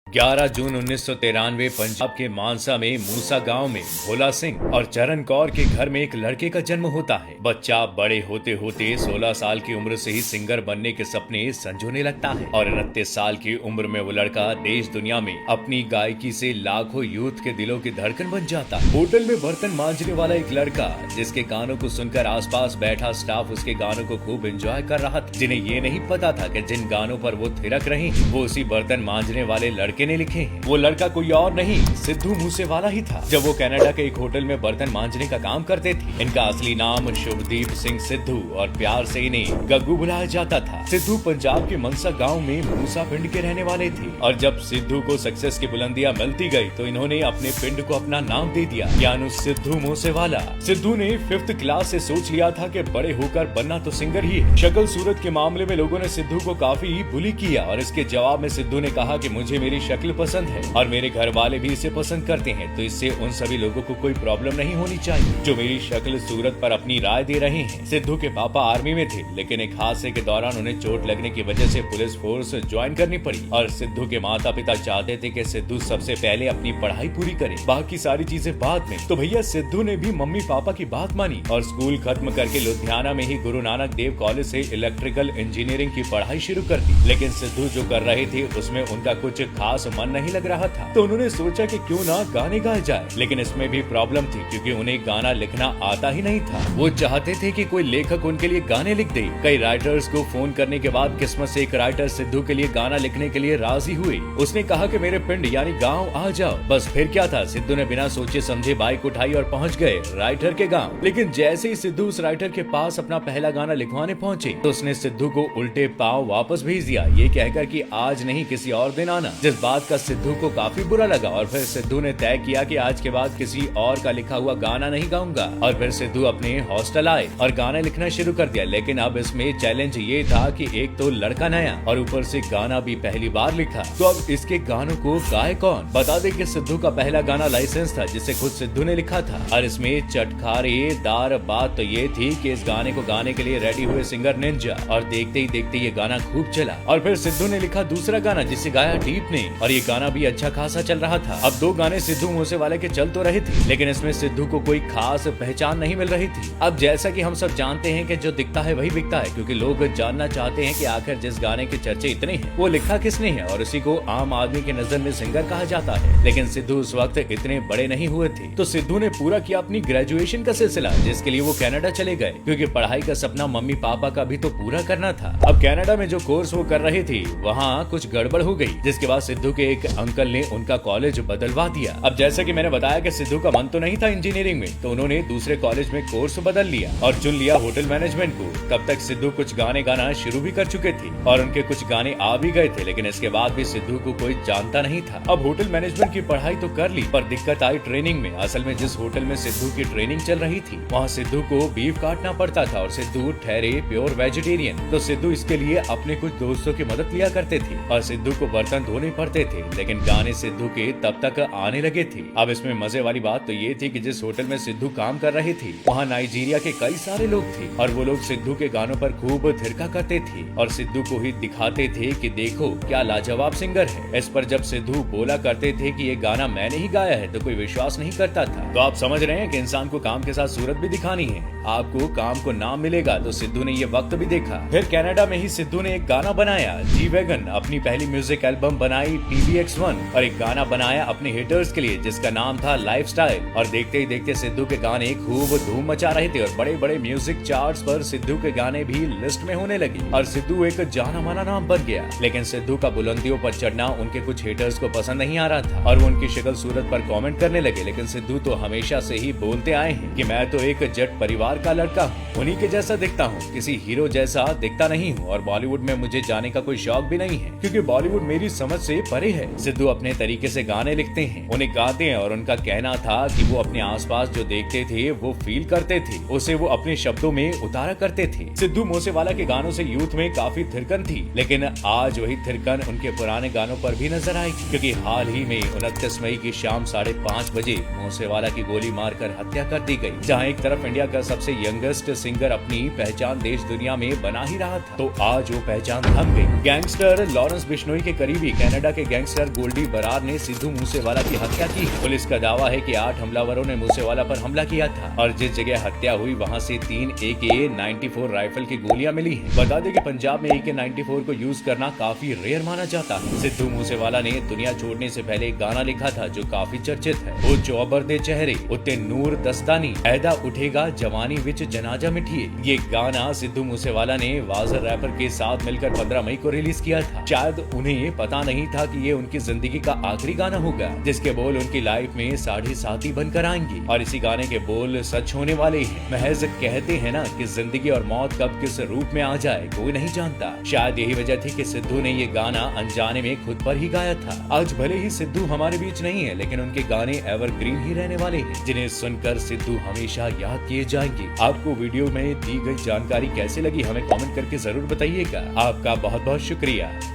11 जून 1993 पंजाब के मानसा में मूसा गांव में भोला सिंह और चरण कौर के घर में एक लड़के का जन्म होता है। बच्चा बड़े होते होते 16 साल की उम्र से ही सिंगर बनने के सपने संजोने लगता है और 29 साल की उम्र में वो लड़का देश दुनिया में अपनी गायकी से लाखों यूथ के दिलों की धड़कन बन जाता है। होटल में बर्तन मांजने वाला एक लड़का जिसके गानों को सुनकर आसपास बैठा स्टाफ उसके गानों को खूब एंजॉय कर रहा था, जिन्हें ये नहीं पता था कि जिन गानों पर वो थिरक रहे हैं वो उसी बर्तन मांजने वाले लड़के ने लिखे हैं। वो लड़का कोई और नहीं सिद्धू मूसेवाला ही था। जब वो कनाडा के एक होटल में बर्तन मांजने का काम करते थे। इनका असली नाम शुभदीप सिंह सिद्धू और प्यार से इन्हें गग्गू बुलाया जाता था। सिद्धू पंजाब के मनसा गांव में मूसा पिंड के रहने वाले थे और जब सिद्धू को सक्सेस की बुलंदियां मिलती गई तो इन्होंने अपने पिंड को अपना नाम दे दिया, यानी सिद्धू मूसेवाला। सिद्धू ने 5th क्लास से सोच लिया था कि बड़े होकर बनना तो सिंगर ही है। शक्ल सूरत के मामले में लोगों ने सिद्धू को काफी बुली किया और इसके जवाब में सिद्धू ने कहा कि मुझे मेरी शक्ल पसंद है और मेरे घर वाले भी इसे पसंद करते हैं, तो इससे उन सभी लोगों को कोई प्रॉब्लम नहीं होनी चाहिए जो मेरी शक्ल सूरत पर अपनी राय दे रहे हैं। सिद्धू के पापा आर्मी में थे, लेकिन एक हादसे के दौरान उन्हें चोट लगने की वजह से पुलिस फोर्स ज्वाइन करनी पड़ी और सिद्धू के माता पिता चाहते थे कि सिद्धू सबसे पहले अपनी पढ़ाई पूरी करे, बाकी सारी चीजें बाद में। तो भैया सिद्धू ने भी मम्मी पापा की बात मानी और स्कूल खत्म करके लुधियाना में ही गुरु नानक देव कॉलेज से इलेक्ट्रिकल इंजीनियरिंग की पढ़ाई शुरू कर दी। लेकिन सिद्धू जो कर रहे थे उसमें उनका कुछ खास मन नहीं लग रहा था, तो उन्होंने सोचा कि क्यों ना गाने गाए जाए। लेकिन इसमें भी प्रॉब्लम थी क्योंकि उन्हें गाना लिखना आता ही नहीं था। वो चाहते थे कि कोई लेखक उनके लिए गाने लिख दे। कई राइटर्स को फोन करने के बाद किस्मत से एक राइटर सिद्धू के लिए गाना लिखने के लिए राजी हुए। उसने कहा कि मेरे पिंड यानी गांव आ जाओ। बस फिर क्या था, सिद्धू ने बिना सोचे समझे बाइक उठाई और पहुंच गए राइटर के गांव। लेकिन जैसे ही सिद्धू उस राइटर के पास अपना पहला गाना लिखवाने पहुंचे तो उसने सिद्धू को उल्टे पांव वापस भेज दिया, ये कहकर कि आज नहीं किसी और दिन आना। जिस बात का सिद्धू को काफी बुरा लगा और फिर सिद्धू ने तय किया कि आज के बाद किसी और का लिखा हुआ गाना नहीं गाऊंगा। और फिर सिद्धू अपने हॉस्टल आए और गाना लिखना शुरू कर दिया। लेकिन अब इसमें चैलेंज ये था कि एक तो लड़का नया और ऊपर से गाना भी पहली बार लिखा, तो अब इसके गानों को गाए कौन। बता दें कि सिद्धू का पहला गाना लाइसेंस था जिसे खुद सिद्धू ने लिखा था और इसमें चटखारेदार बात तो ये थी कि इस गाने को गाने के लिए रेडी हुए सिंगर निंजा और देखते ही देखते ये गाना खूब चला। और फिर सिद्धू ने लिखा दूसरा गाना जिसे गाया डीप ने और ये गाना भी अच्छा खासा चल रहा था। अब 2 गाने सिद्धू मूसेवाले के चल तो रहे थे, लेकिन इसमें सिद्धू को कोई खास पहचान नहीं मिल रही थी। अब जैसा कि हम सब जानते हैं कि जो दिखता है वही बिकता है, क्योंकि लोग जानना चाहते हैं कि आखिर जिस गाने के चर्चे इतने हैं वो लिखा किसने है और उसी को आम आदमी की नजर में सिंगर कहा जाता है। लेकिन सिद्धू उस वक्त इतने बड़े नहीं हुए थे, तो सिद्धू ने पूरा किया अपनी ग्रेजुएशन का सिलसिला, जिसके लिए वो कनाडा चले गए क्योंकि पढ़ाई का सपना मम्मी पापा का भी तो पूरा करना था। अब कनाडा में जो कोर्स वो कर रहे थे वहाँ कुछ गड़बड़ हो गई, जिसके बाद सिद्धू के एक अंकल ने उनका कॉलेज बदलवा दिया। अब जैसा कि मैंने बताया कि सिद्धू का मन तो नहीं था इंजीनियरिंग में, तो उन्होंने दूसरे कॉलेज में कोर्स बदल लिया और चुन लिया होटल मैनेजमेंट को। तब तक सिद्धू कुछ गाने गाना शुरू भी कर चुके थे और उनके कुछ गाने आ भी गए थे, लेकिन इसके बाद भी सिद्धू को कोई जानता नहीं था। अब होटल मैनेजमेंट की पढ़ाई तो कर ली, पर दिक्कत आई ट्रेनिंग में। असल में जिस होटल में सिद्धू की ट्रेनिंग चल रही थी वहाँ सिद्धू को बीफ काटना पड़ता था और सिद्धू ठहरे प्योर वेजिटेरियन, तो सिद्धू इसके लिए अपने कुछ दोस्तों की मदद लिया करते थे और सिद्धू को बर्तन धोने पड़ते थे। लेकिन गाने सिद्धू के तब तक आने लगे थे। अब इसमें मजे वाली बात तो ये थी कि जिस होटल में सिद्धू काम कर रहे थे वहाँ नाइजीरिया के कई सारे लोग थे और वो लोग सिद्धू के गानों पर खूब थिरका करते थे और सिद्धू को ही दिखाते थे कि देखो क्या लाजवाब सिंगर है। इस पर जब सिद्धू बोला करते थे कि ये गाना मैंने ही गाया है तो कोई विश्वास नहीं करता था। तो आप समझ रहे हैं कि इंसान को काम के साथ सूरत भी दिखानी है। आपको काम को नाम मिलेगा, तो सिद्धू ने ये वक्त भी देखा। फिर कनाडा में ही सिद्धू ने एक गाना बनाया जी वैगन, अपनी पहली म्यूजिक एल्बम बनाई PBX1 और एक गाना बनाया अपने हिटर्स के लिए जिसका नाम था लाइफस्टाइल। और देखते ही देखते सिद्धू के गाने खूब धूम मचा रहे थे और बड़े बड़े म्यूजिक चार्ट्स पर सिद्धू के गाने भी लिस्ट में होने लगे और सिद्धू एक जाना माना नाम बन गया। लेकिन सिद्धू का बुलंदियों पर चढ़ना उनके कुछ हिटर्स को पसंद नहीं आ रहा था और वो उनकी शक्ल सूरत पर कमेंट करने लगे। लेकिन सिद्धू तो हमेशा से ही बोलते आए हैं कि मैं तो एक जट परिवार का लड़का हूँ, उन्हीं के जैसा दिखता हूँ, किसी हीरो जैसा दिखता नहीं हूँ और बॉलीवुड में मुझे जाने का कोई शौक भी नहीं है क्योंकि बॉलीवुड मेरी समझ से परे है। सिद्धू अपने तरीके से गाने लिखते हैं, उन्हें गाते हैं और उनका कहना था कि वो अपने आसपास जो देखते थे वो फील करते थे, उसे वो अपने शब्दों में उतारा करते थे। सिद्धू मूसेवाला के गानों से यूथ में काफी थिरकन थी, लेकिन आज वही थिरकन उनके पुराने गानों पर भी नजर आएगी क्योंकि हाल ही में 29 मई की शाम 5:30 बजे मूसेवाला की गोली मारकर हत्या कर दी गई। जहाँ एक तरफ इंडिया का सबसे यंगेस्ट सिंगर अपनी पहचान देश दुनिया में बना ही रहा था, तो आज वो पहचान थम गई। गैंगस्टर लॉरेंस बिश्नोई के करीबी कनाडा के गैंगस्टर गोल्डी बरार ने सिद्धू मूसेवाला की हत्या की। पुलिस का दावा है कि 8 हमलावरों ने मूसेवाला पर हमला किया था और जिस जगह हत्या हुई वहां से 3 AK-94 राइफल की गोलियां मिली हैं। बता दें कि पंजाब में AK-94 को यूज करना काफी रेयर माना जाता है। सिद्धू मूसेवाला ने दुनिया छोड़ने से पहले एक गाना लिखा था जो काफी चर्चित है। वो चौबर दे चेहरे उत्ते नूर दस्तानी ऐदा उठेगा जवानी विच जनाजा मिठिए। ये गाना सिद्धू मूसेवाला ने वाज़र रैपर के साथ मिलकर 15 मई को रिलीज किया था। शायद उन्हें ये पता नहीं था कि ये उनकी जिंदगी का आखिरी गाना होगा जिसके बोल उनकी लाइफ में साढ़े साथी बनकर आएंगे और इसी गाने के बोल सच होने वाले हैं। महज कहते हैं ना कि जिंदगी और मौत कब किस रूप में आ जाए कोई नहीं जानता। शायद यही वजह थी कि सिद्धू ने ये गाना अनजाने में खुद पर ही गाया था। आज भले ही सिद्धू हमारे बीच नहीं है लेकिन उनके गाने एवरग्रीन ही रहने वाले हैं जिन्हें सुनकर सिद्धू हमेशा याद किए जाएंगे। आपको वीडियो में दी गई जानकारी कैसी लगी हमें कमेंट करके जरूर बताइएगा। आपका बहुत बहुत शुक्रिया।